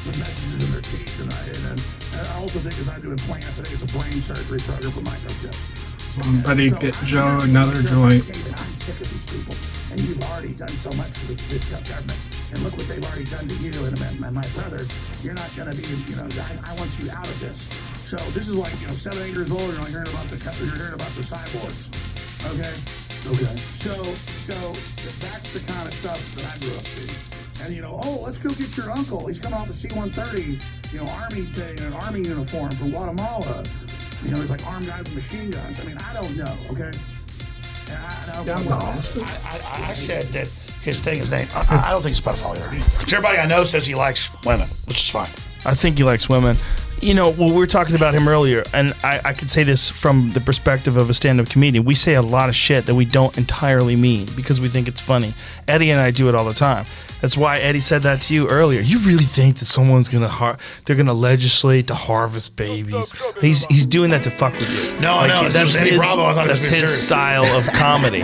with messages in their teeth. And I also think as I do implants, I think it's a brain surgery program for microchips. Somebody get Joe another joint. I'm sick of these people, and you've already done so much to this government, and look what they've already done to you and my brothers. You're not going to be, I want you out of this. So this is like, 7, 8 years old, you're hearing about the cyborgs. Okay. So that's the kind of stuff that I grew up seeing. And let's go get your uncle. He's coming off a C-130, Army thing, an Army uniform from Guatemala. He's like armed guys with machine guns. I mean, I don't know. Okay. I said that his thing is named. I don't think it's pedophilia. Because everybody I know says he likes women, which is fine. I think he likes women. Well, we were talking about him earlier, and I could say this from the perspective of a stand-up comedian. We say a lot of shit that we don't entirely mean because we think it's funny. Eddie and I do it all the time. That's why Eddie said that to you earlier. You really think that someone's they're gonna legislate to harvest babies? He's doing that to fuck with you. No, that's his style of comedy.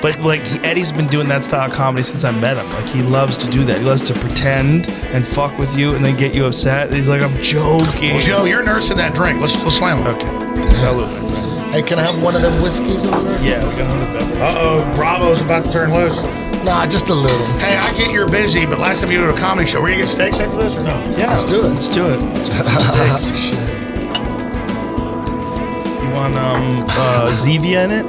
But Eddie's been doing that style of comedy since I met him. He loves to do that. He loves to pretend and fuck with you and then get you upset. He's like, I'm joking. Well, Joe, you're nursing that drink. Let's slam it. Okay. Salute. Hey, can I have one of them whiskeys over there? Yeah, we got another beverage. Uh-oh, Bravo's about to turn loose. Nah, just a little. Hey, I get you're busy, but last time you were at a comedy show, were you get steaks after this or no? Yeah, let's do it. Let's do it. Let's get some steaks. Shit. You want Zevia in it?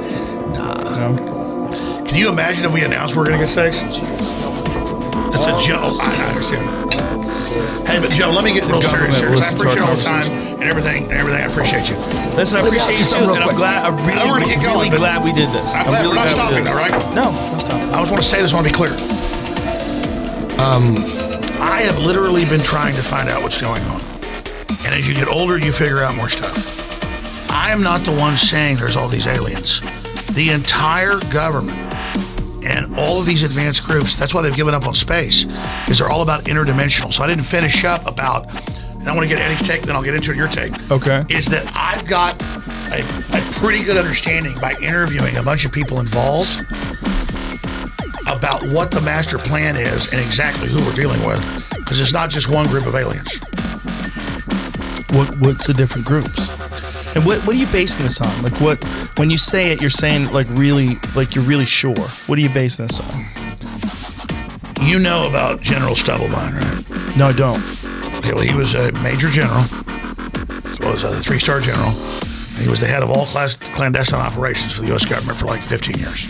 Nah. No? Can you imagine if we announced we're going to get steaks? That's a joke. I understand. Hey, but Joe, let me get real serious here. I appreciate all the time and everything. I appreciate you. Listen, I appreciate you too, and I'm glad. I'm really glad we did this. I'm glad we're not stopping, all right? No, not stopping. I always want to say this. I want to be clear. I have literally been trying to find out what's going on, and as you get older, you figure out more stuff. I am not the one saying there's all these aliens. The entire government and all of these advanced groups, that's why they've given up on space, is they're all about interdimensional. So I didn't finish up about, and I want to get Eddie's take, then I'll get into your take. Okay. Is that I've got a pretty good understanding by interviewing a bunch of people involved about what the master plan is and exactly who we're dealing with, because it's not just one group of aliens. What's the different groups? And what are you basing this on? When you say it, you're saying you're really sure. What are you basing this on? You know about General Stubblebine, right? No, I don't. Okay, well, he was a major general, as well as a 3-star general. And he was the head of all clandestine operations for the U.S. government for like 15 years.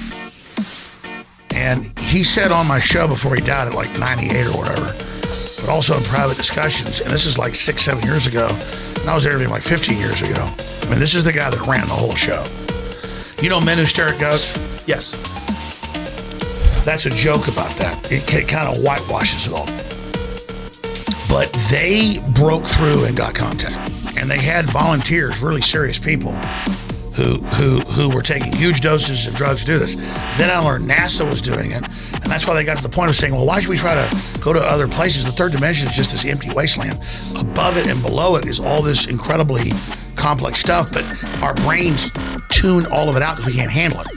And he said on my show before he died at like 98 or whatever, but also in private discussions, and this is like 6-7 years ago, and I was interviewing like 15 years ago. I mean, this is the guy that ran the whole show. You know Men Who Stare at Goats? Yes. That's a joke about that. It kind of whitewashes it all. But they broke through and got contact. And they had volunteers, really serious people, who were taking huge doses of drugs to do this. Then I learned NASA was doing it. And that's why they got to the point of saying, well, why should we try to go to other places? The third dimension is just this empty wasteland. Above it and below it is all this incredibly complex stuff, but our brains tune all of it out because we can't handle it.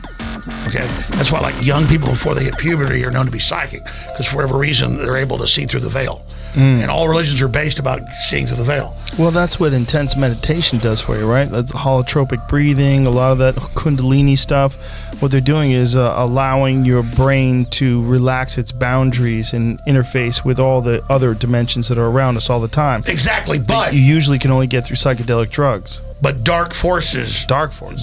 Okay? That's why like young people before they hit puberty are known to be psychic, because for whatever reason they're able to see through the veil. And all religions are based about seeing through the veil. Well, that's what intense meditation does for you, right? That's holotropic breathing, a lot of that Kundalini stuff. What they're doing is allowing your brain to relax its boundaries and interface with all the other dimensions that are around us all the time. Exactly, but you usually can only get through psychedelic drugs. But dark forces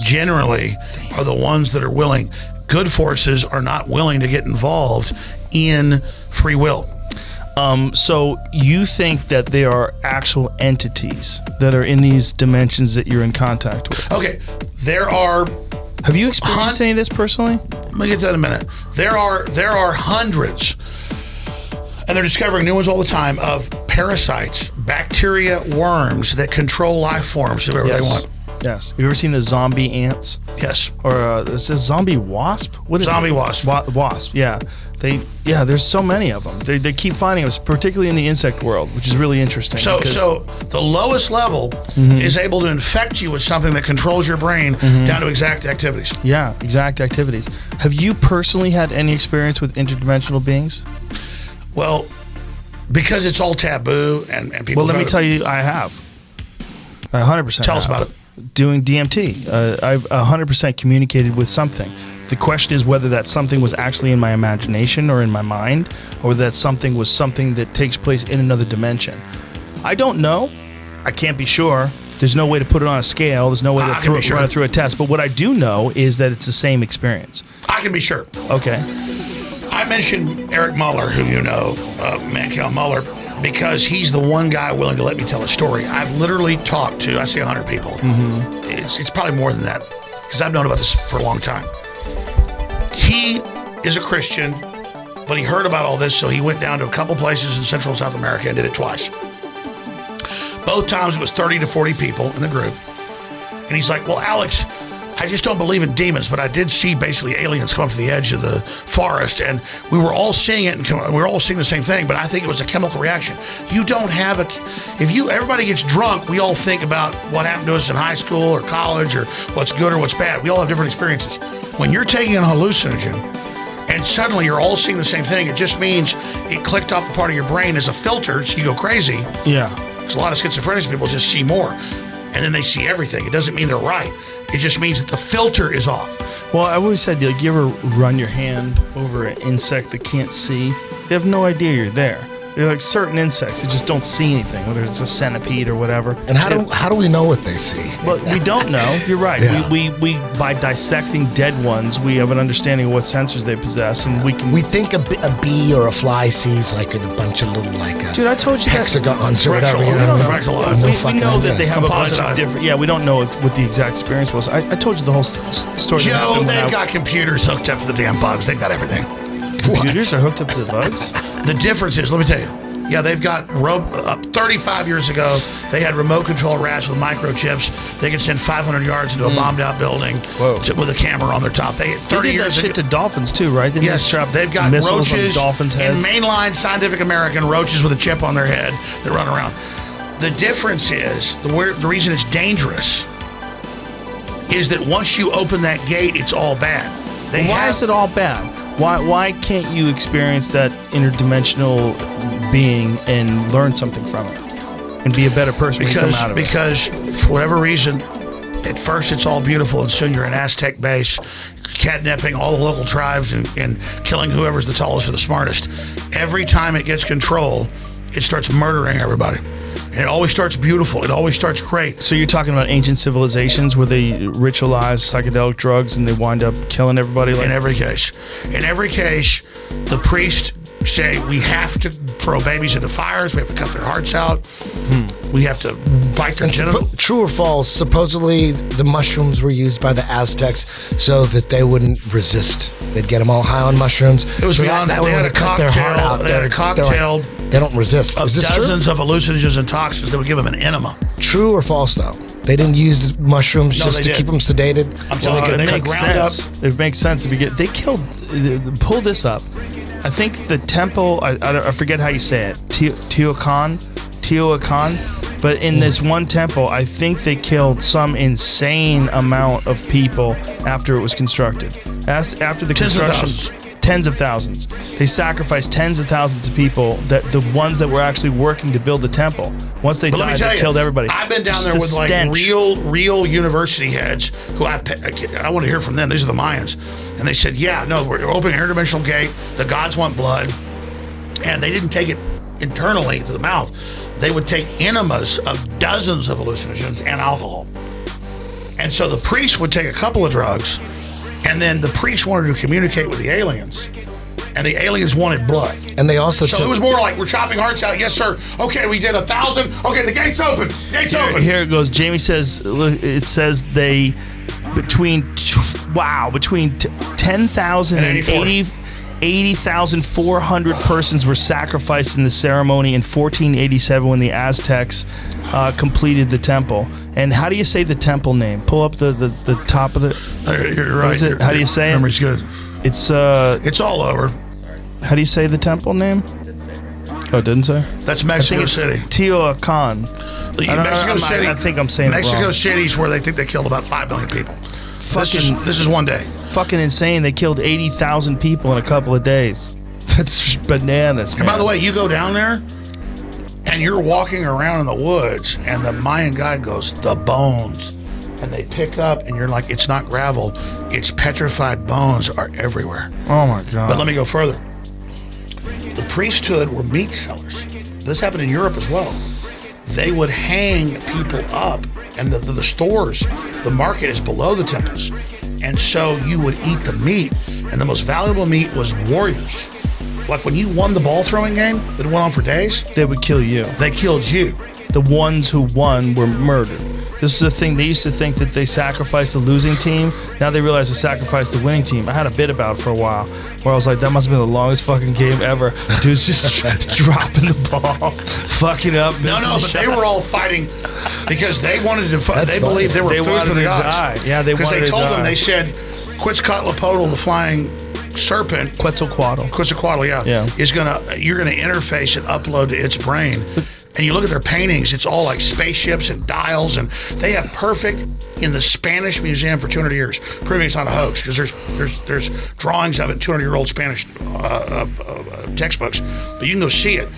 generally are the ones that are willing. Good forces are not willing to get involved in free will. So you think that there are actual entities that are in these dimensions that you're in contact with? Okay, there are. Have you experienced any of this personally? Let me get to that in a minute. There are hundreds, and they're discovering new ones all the time, of parasites, bacteria, worms that control life forms of whatever they want. Yes. Have you ever seen the zombie ants? Yes. Or is it zombie wasp? What is zombie it? wasp. Wasp, yeah. There's so many of them. They keep finding them, particularly in the insect world, which is really interesting. So the lowest level is able to infect you with something that controls your brain down to exact activities. Yeah, exact activities. Have you personally had any experience with interdimensional beings? Well, Because it's all taboo and people. Well, let me tell you, I have. I 100%. Tell us about it. Doing DMT. I've 100% communicated with something. The question is whether that something was actually in my imagination or in my mind, or that something was something that takes place in another dimension. I don't know. I can't be sure. There's no way to put it on a scale. There's no way to run it through a test. But what I do know is that it's the same experience. I can be sure. Okay. I mentioned Eric Muller, who you know, Mancal Muller, because he's the one guy willing to let me tell a story. I've literally talked to, I say 100 people. Mm-hmm. It's probably more than that, because I've known about this for a long time. He is a Christian, but he heard about all this, so he went down to a couple places in Central and South America and did it twice. Both times it was 30 to 40 people in the group. And he's like, well, Alex, I just don't believe in demons, but I did see basically aliens come up to the edge of the forest, and we were all seeing it, and we were all seeing the same thing, but I think it was a chemical reaction. You don't have everybody gets drunk, we all think about what happened to us in high school or college or what's good or what's bad. We all have different experiences. When you're taking a hallucinogen and suddenly you're all seeing the same thing, it just means it clicked off the part of your brain as a filter, so you go crazy. Yeah. Because a lot of schizophrenic people just see more, and then they see everything. It doesn't mean they're right. It just means that the filter is off. Well, I always said, like, you ever run your hand over an insect that can't see? They have no idea you're there. They're like certain insects that just don't see anything, whether it's a centipede or whatever. And how do we know what they see? Well, we don't know. You're right. Yeah. We by dissecting dead ones, we have an understanding of what sensors they possess, and we can. We think a bee or a fly sees like a bunch of little Dude, I told you hexagons or whatever. We know that they have a bunch Composite of different. Yeah, we don't know what the exact experience was. I told you the whole story. Joe, they've got computers hooked up to the damn bugs. They've got everything. Computers are hooked up to the bugs? The difference is, let me tell you. Yeah, they've got 35 years ago, they had remote control rats with microchips. They could send 500 yards into a bombed out building with a camera on their top. They 30 did years that shit to dolphins too, right? They yes, they've got missiles roaches on dolphins' heads. in mainline Scientific American, roaches with a chip on their head that run around. The difference is, the reason it's dangerous is that once you open that gate, it's all bad. Why is it all bad? Why can't you experience that interdimensional being and learn something from it and be a better person when you come out of it? Because for whatever reason, at first it's all beautiful, and soon you're an Aztec base, catnapping all the local tribes and killing whoever's the tallest or the smartest. Every time it gets control, it starts murdering everybody. And it always starts beautiful. It always starts great. So you're talking about ancient civilizations where they ritualize psychedelic drugs and they wind up killing everybody? In every case. In every case, the priest say we have to throw babies into fires. We have to cut their hearts out. We have to bite their genitals. True or false, supposedly the mushrooms were used by the Aztecs so that they wouldn't resist. They'd get them all high on mushrooms. It was so beyond that. They had a cocktail. They had a cocktail. They don't resist. Of dozens of hallucinogens and toxins that would give them an enema. True or false, though? They didn't use mushrooms just to keep them sedated. So they could ground up. It makes sense if you get. They killed. Pull this up. I think the temple. I forget how you say it. Teotihuacan. But in this one temple, I think they killed some insane amount of people after it was constructed. After the construction. Tens of thousands. They sacrificed tens of thousands of people, that the ones that were actually working to build the temple. Once they died, they killed everybody. I've been down there with like real university heads who I want to hear from them. These are the Mayans. And they said, yeah, no, we're opening an interdimensional gate. The gods want blood. And they didn't take it internally to the mouth. They would take enemas of dozens of hallucinogens and alcohol. And so the priest would take a couple of drugs, and then the priest wanted to communicate with the aliens, and the aliens wanted blood. And they also it was more like, we're chopping hearts out. Yes, sir. Okay, we did 1,000. Okay, the gate's open. Open. Here it goes. Jamie says, it says they, between 10,000 and 80,400 persons were sacrificed in the ceremony in 1487 when the Aztecs completed the temple. And how do you say the temple name? Pull up the top of it. You're right. How do you say it? Memory's good. It's all over. How do you say the temple name? Oh, it didn't say? That's Mexico City. Teotihuacan. Mexico City. I think I'm saying Mexico it wrong. City's where they think they killed about 5 million people. This is one day. Fucking insane. They killed 80,000 people in a couple of days. That's bananas, man. And by the way, you go down there, And you're walking around in the woods, and the Mayan guide goes, the bones. And they pick up, and you're like, it's not gravel. It's petrified bones are everywhere. Oh, my God. But let me go further. The priesthood were meat sellers. This happened in Europe as well. They would hang people up, and the stores, the market is below the temples. And so you would eat the meat, and the most valuable meat was warriors. Like when you won the ball throwing game that went on for days, They would kill you. they killed you. The ones who won were murdered. This is the thing. They used to think that they sacrificed the losing team. Now they realize they sacrificed the winning team. I had a bit about it for a while where I was like, that must have been the longest fucking game ever. Dude's just dropping the ball, fucking up. No, but missing they shots. were all fighting because they wanted to. That's They funny. believed they were They food wanted for the to gods. die. Yeah, they because wanted they to told die. them. They said, Quetzalcoatl, the flying serpent, Quetzalcoatl. Quetzalcoatl, Yeah. you're gonna interface and upload to its brain. And you look at their paintings, it's all like spaceships and dials, and they have perfect in the Spanish museum for 200 years, proving it's not a hoax because there's drawings of it in 200-year-old Spanish textbooks. But you can go see it.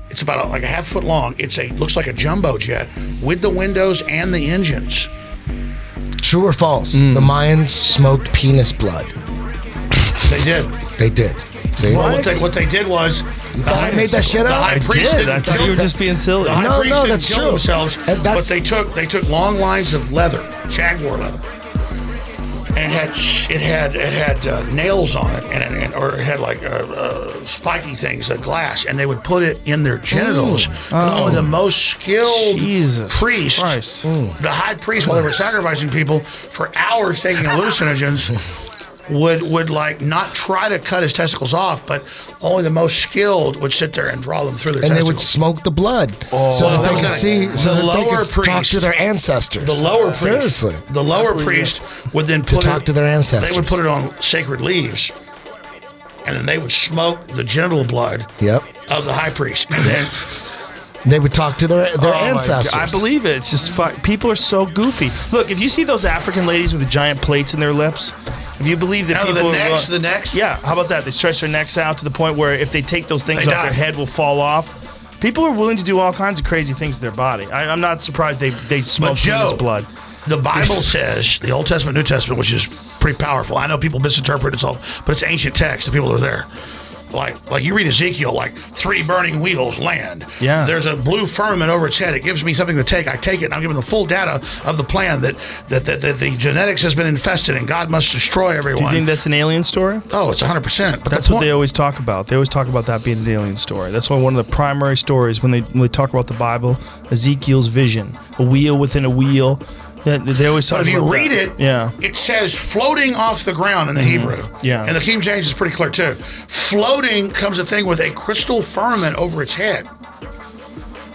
It's about like a half foot long. Looks like a jumbo jet with the windows and the engines. True or false? The Mayans smoked penis blood. They did. They did. See? Well, what they did was You thought I made that shit the up? high I priest did. didn't I thought kill you were them. just being silly. The high No, priest no, didn't that's kill true. themselves, And but that's- they took long lines of leather, jaguar leather, and it had nails on it, or it had like spiky things, glass, and they would put it in their genitals. And only the most skilled Jesus priest, Christ. the high priest, while they were sacrificing people for hours, taking hallucinogens. Would like not try to cut his testicles off, but only the most skilled would sit there and draw them through their And they testicles. would smoke the blood so that they could see, so The that they lower could talk priest- to their ancestors. The lower priest, Seriously. the lower priest would then put talk to their ancestors. They would put it on sacred leaves, and then they would smoke the genital blood Yep. of the high priest, and then They would talk to their Oh my ancestors. God, I believe it. It's just people are so goofy. Look, if you see those African ladies with the giant plates in their lips, if you believe that Now, the people necks, are, the necks? yeah, how about that? They stretch their necks out to the point where if they take those things They off, die. their head will fall off. People are willing to do all kinds of crazy things to their body. I'm not surprised they smoke Joe, penis blood. the Bible says, the Old Testament, New Testament, which is pretty powerful. I know people misinterpret it, but it's ancient text. The people that are there. Like you read Ezekiel, like 3 burning wheels land. Yeah. There's a blue firmament over its head. It gives me something to take. I take it, and I'm given the full data of the plan that the genetics has been infested, and God must destroy everyone. Do you think that's an alien story? Oh, it's 100%. But That's what they always talk about. They always talk about that being an alien story. That's why one of the primary stories when they talk about the Bible, Ezekiel's vision, a wheel within a wheel. They always talk But if you about read that. it, yeah. it says floating off the ground in the Hebrew. Yeah. And the King James is pretty clear too. Floating comes a thing with a crystal firmament over its head.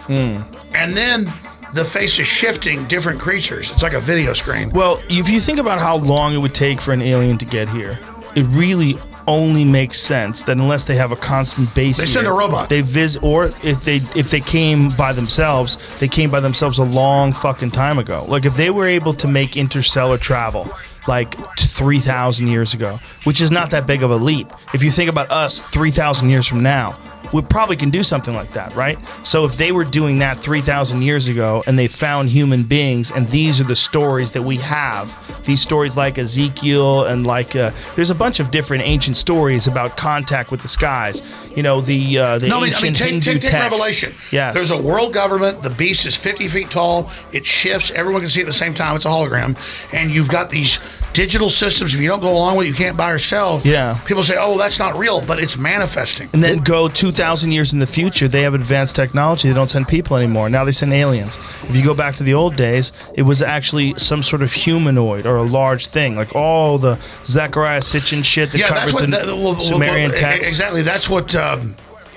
And then the face is shifting different creatures. It's like a video screen. Well, if you think about how long it would take for an alien to get here, it really only makes sense that unless they have a constant base, They send here, a robot. They visit, or if they came by themselves, they came by themselves a long fucking time ago. Like if they were able to make interstellar travel like 3,000 years ago, which is not that big of a leap. If you think about us 3,000 years from now, we probably can do something like that, right? So if they were doing that 3,000 years ago and they found human beings, and these are the stories that we have, these stories like Ezekiel and like there's a bunch of different ancient stories about contact with the skies. You know, the ancient Hindu take text. Revelation. Yes. There's a world government. The beast is 50 feet tall. It shifts. Everyone can see it at the same time. It's a hologram. And you've got these digital systems. If you don't go along with it, you can't buy or sell. Yeah. People say, oh, that's not real, but it's manifesting. And then go 2,000 years in the future, they have advanced technology. They don't send people anymore. Now they send aliens. If you go back to the old days, it was actually some sort of humanoid or a large thing, like all the Zechariah Sitchin shit that covers the Sumerian text. Exactly. That's what...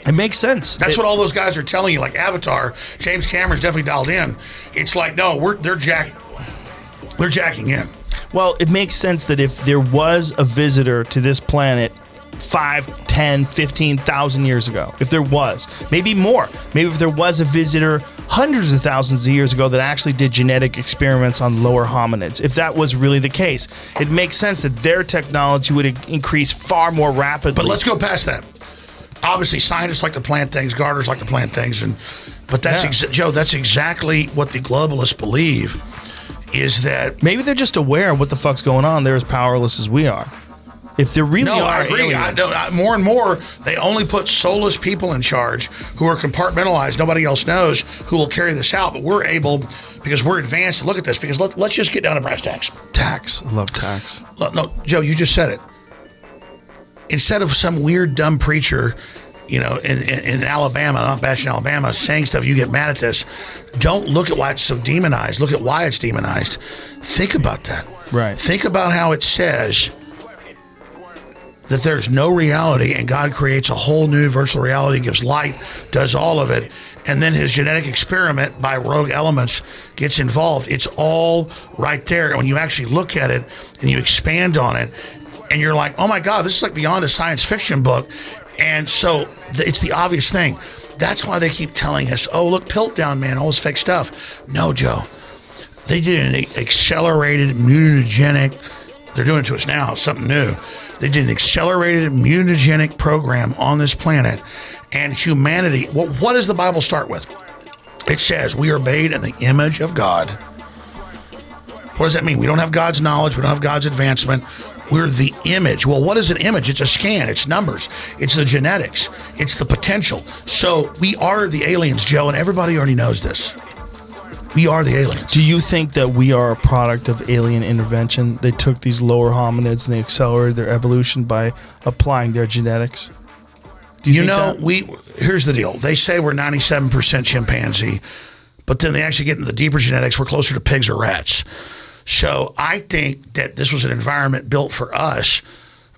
It makes sense. That's what all those guys are telling you, like Avatar. James Cameron's definitely dialed in. It's like, no, they're jacking in. Well, it makes sense that if there was a visitor to this planet 5, 10, 15,000 years ago, if there was, maybe more, maybe if there was a visitor hundreds of thousands of years ago that actually did genetic experiments on lower hominids, if that was really the case, it makes sense that their technology would increase far more rapidly. But let's go past that. obviously scientists like to plant things, gardeners like to plant things, but that's Joe. That's exactly what the globalists believe. Is that maybe they're just aware of what the fuck's going on? They're as powerless as we are. If there really are I agree. aliens, More and more, they only put soulless people in charge who are compartmentalized. Nobody else knows who will carry this out, but we're able, because we're advanced, to look at this. Because let's just get down to brass tacks. Tax. I love tax. No, Joe, you just said it. Instead of some weird, dumb preacher, in Alabama, not bashing Alabama, saying stuff, you get mad at this. Don't look at why it's so demonized. Look at why it's demonized. Think about that. Right. Think about how it says that there's no reality, and God creates a whole new virtual reality, gives light, does all of it, and then his genetic experiment by rogue elements gets involved. It's all right there. And when you actually look at it and you expand on it, and you're like, oh my God, this is like beyond a science fiction book. And so it's the obvious thing. That's why they keep telling us, oh, look, Piltdown, man, all this fake stuff. No, Joe. They did an accelerated mutagenic, they're doing it to us now, something new. They did an accelerated mutagenic program on this planet, and humanity. What does the Bible start with? It says we are made in the image of God. What does that mean? We don't have God's knowledge. We don't have God's advancement. We're the image. Well, what is an image? It's a scan. It's numbers. It's the genetics. It's the potential. So we are the aliens, Joe, and everybody already knows this. We are the aliens. Do you think that we are a product of alien intervention? They took these lower hominids and they accelerated their evolution by applying their genetics? Do you think that? Here's the deal. They say we're 97% chimpanzee, but then they actually get into the deeper genetics. We're closer to pigs or rats. So I think that this was an environment built for us.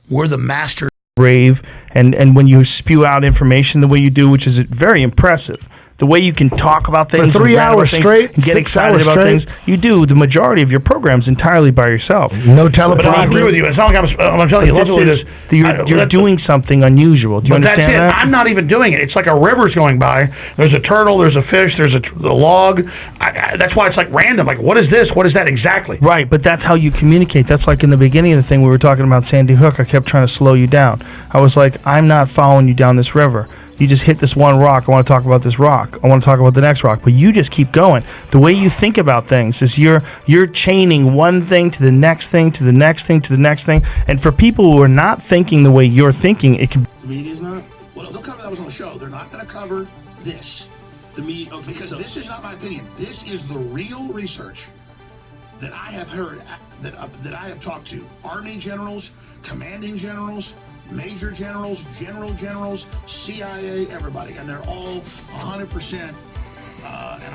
We're the master. Brave, and when you spew out information the way you do, which is very impressive. The way you can talk about things for 3 hours straight, and get excited about things. You do the majority of your programs entirely by yourself. No teleprompter. I agree with you. It's not like I'm telling you. You're doing something unusual. Do you understand that? I'm not even doing it. It's like a river's going by. There's a turtle. There's a fish. There's a log. That's why it's like random. Like, what is this? What is that exactly? Right, but that's how you communicate. That's like in the beginning of the thing we were talking about Sandy Hook. I kept trying to slow you down. I was like, I'm not following you down this river. You just hit this one rock. I want to talk about this rock. I want to talk about the next rock. But you just keep going. The way you think about things is you're chaining one thing to the next thing to the next thing to the next thing. And for people who are not thinking the way you're thinking, it can. The media's not. Well, they'll cover that was on the show. They're not going to cover this. The media, okay, because this is not my opinion. This is the real research that I have heard, that I have talked to Army generals, commanding generals, major generals, generals, CIA, everybody, and they're all 100%. And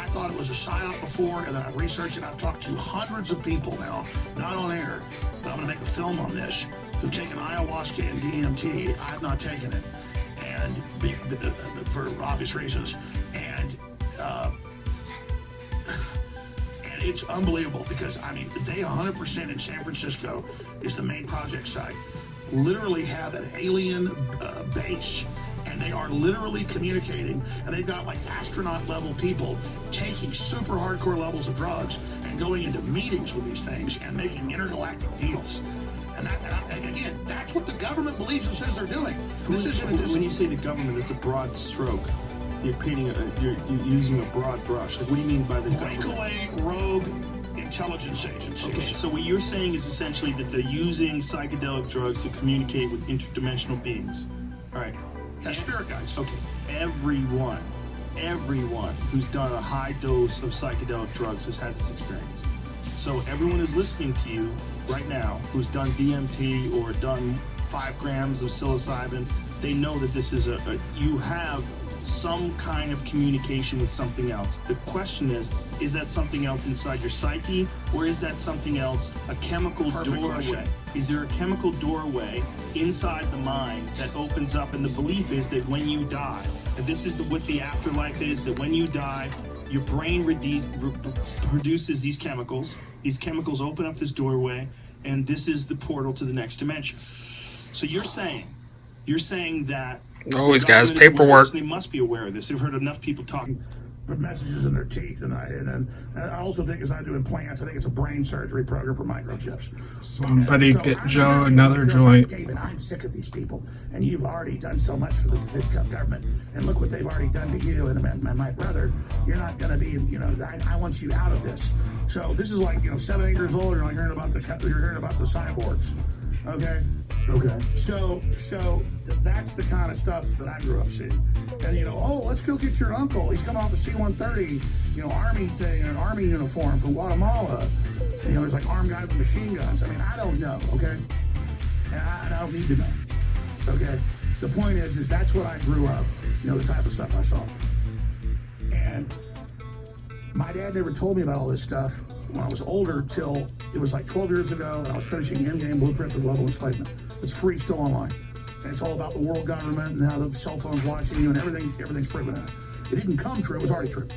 I thought it was a psyop before, and then I've researched it. I've talked to hundreds of people now, not on air, but I'm going to make a film on this, who've taken ayahuasca and DMT. I've not taken it, and for obvious reasons, and it's unbelievable because, I mean, they 100% in San Francisco is the main project site. Literally have an alien base, and they are literally communicating, and they've got like astronaut level people taking super hardcore levels of drugs and going into meetings with these things and making intergalactic deals. And again, that's what the government believes and says they're doing. When you say the government, it's a broad stroke. You're painting you're using a broad brush. Like, what do you mean by the government? Breakaway rogue intelligence agencies. Okay, so what you're saying is essentially that they're using psychedelic drugs to communicate with interdimensional beings. All right. That's spirit guides. Okay. Everyone who's done a high dose of psychedelic drugs has had this experience. So everyone who's listening to you right now who's done DMT or done 5 grams of psilocybin, they know that this is you have some kind of communication with something else. The question is that something else inside your psyche, or is that something else a chemical doorway? Is there a chemical doorway inside the mind that opens up, and the belief is that when you die, and this is what the afterlife is, that when you die, your brain produces these chemicals open up this doorway, and this is the portal to the next dimension. So you're saying that Always, guys, paperwork. They must be aware of this. They've heard enough people talking. put messages in their teeth, and I also think as I do implants, I think it's a brain surgery program for microchips. Somebody get Joe another joint. David, I'm sick of these people, and you've already done so much for the government, and look what they've already done to you and my brother. You're not going to be, I want you out of this. So this is like, 7, 8 years old, you're hearing about the cyborgs. Okay. So that's the kind of stuff that I grew up seeing. And let's go get your uncle. He's coming off a C-130, army thing, an army uniform from Guatemala. There's like armed guys with machine guns. I mean, I don't know. Okay. And I don't need to know. Okay. The point is that's what I grew up. The type of stuff I saw. And my dad never told me about all this stuff when I was older till it was like 12 years ago, and I was finishing Endgame Blueprint for Global Enslavement. It's free, still online. And it's all about the world government and how the cell phone's watching you and everything's proven in it. It didn't come true, it was already true.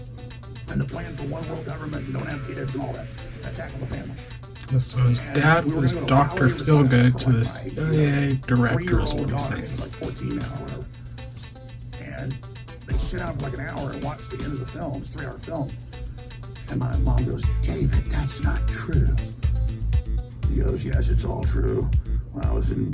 And the plan for one world government, you don't have kids and all that. Attack on the family. So his dad was Dr. Feelgood to the CIA director, is what he's saying. Like 14 now or whatever. And they sit down for like an hour and watch the end of the film. It's a 3-hour film. And my mom goes, David, that's not true. He goes, yes, it's all true. When I was in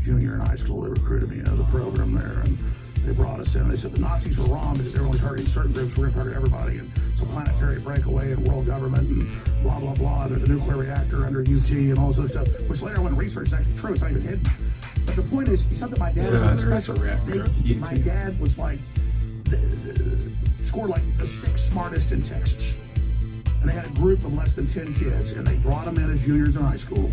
junior in high school, they recruited me into the program there, and they brought us in. They said the Nazis were wrong because they were only targeting certain groups. We're going to target everybody, and it's a planetary breakaway and world government and blah, blah, blah. There's a nuclear reactor under UT and all this other stuff, which later I went and researched. It's actually true. It's not even hidden. But the point is, it's something my dad was there is a reactor at UT. My dad was like, scored like the 6th smartest in Texas. And they had a group of less than 10 kids, and they brought them in as juniors in high school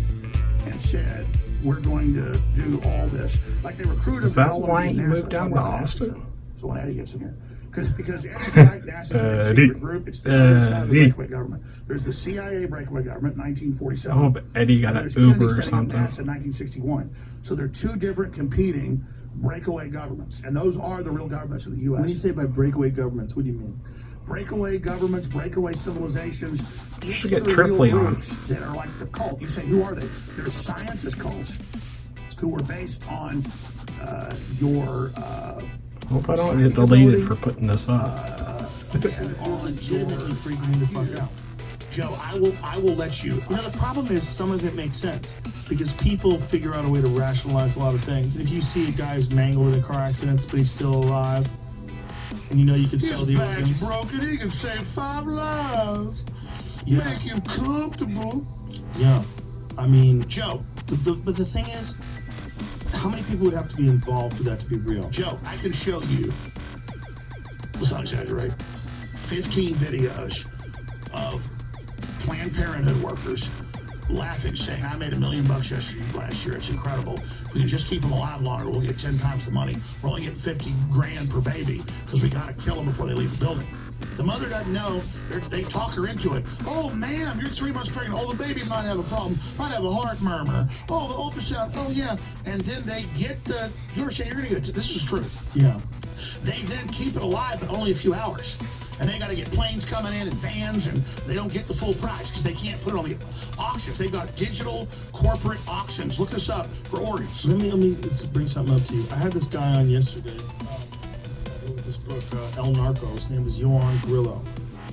and said, we're going to do all this. Like they recruited. Is that why he moved down to Austin? So when Eddie gets in here. Because every night NASA's a secret group, it's the other side of the breakaway government. There's the CIA breakaway government, 1947. Oh, but Eddie got an Uber or something. NASA in 1961. So they're two different competing breakaway governments, and those are the real governments of the U.S. When you say by breakaway governments, what do you mean? Breakaway governments, breakaway civilizations. You should get Tripley on. That are like the cult. You say, who are they? They're scientist cults who were based on your. Hope I don't get deleted for putting this up. Legitimately freaking me the fuck out. Joe, I will let you. The problem is some of it makes sense because people figure out a way to rationalize a lot of things. If you see a guy who's mangled in a car accident, but he's still alive, and you can sell the organs. His back's broken, he can save 5 lives. Yeah. Make him comfortable. Yeah. I mean, Joe. But the thing is, how many people would have to be involved for that to be real? Joe, I can show you, let's not exaggerate, 15 videos of Planned Parenthood workers laughing, saying, I made $1 million last year. It's incredible. We can just keep them alive longer. We'll get 10 times the money. We're only getting 50 grand per baby because we got to kill them before they leave the building. The mother doesn't know. They talk her into it. Oh, ma'am, you're 3 months pregnant. Oh, the baby might have a problem. Might have a heart murmur. Oh, the ultrasound. Oh, yeah. And then they get the, you're saying you're going to get, this is true. Yeah. They then keep it alive, but only a few hours. And they got to get planes coming in and vans, and they don't get the full price because they can't put it on the auctions. They've got digital corporate auctions. Look this up for organs. Let me bring something up to you. I had this guy on yesterday. I wrote this book, El Narco. His name is Johan Grillo,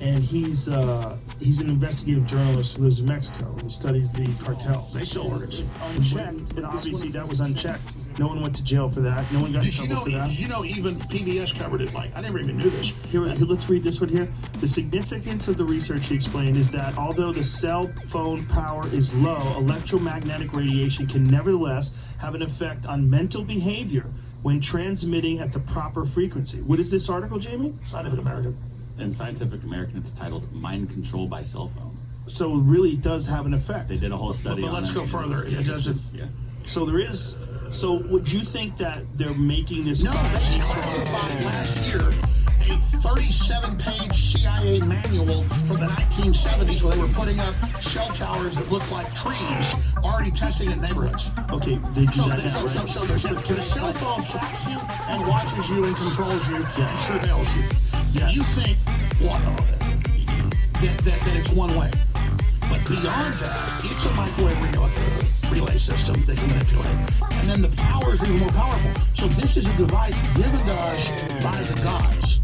and he's an investigative journalist who lives in Mexico. He studies the cartels. They sell organs. Unchecked, and obviously that was unchecked. No one went to jail for that. No one got in trouble for that. Did you know even PBS covered it? Like, I never even knew this. Here, let's read this one here. The significance of the research, he explained, is that although the cell phone power is low, electromagnetic radiation can nevertheless have an effect on mental behavior when transmitting at the proper frequency. What is this article, Jamie? Scientific American. In Scientific American, it's titled Mind Control by Cell Phone. So it really does have an effect. They did a whole study on it. But let's go further. It doesn't. Yeah. So there is. So would you think that they're making this? No, they classified last year a 37-page CIA manual from the 1970s where they were putting up cell towers that looked like trees, already testing in neighborhoods. Okay, they do that now, right? So the cell phone tracks you and watches you and controls you and surveils you. Yes. You think that it's one way. But beyond that, it's a microwave relay system they can manipulate. And then the powers are even more powerful. So this is a device given to us by the gods.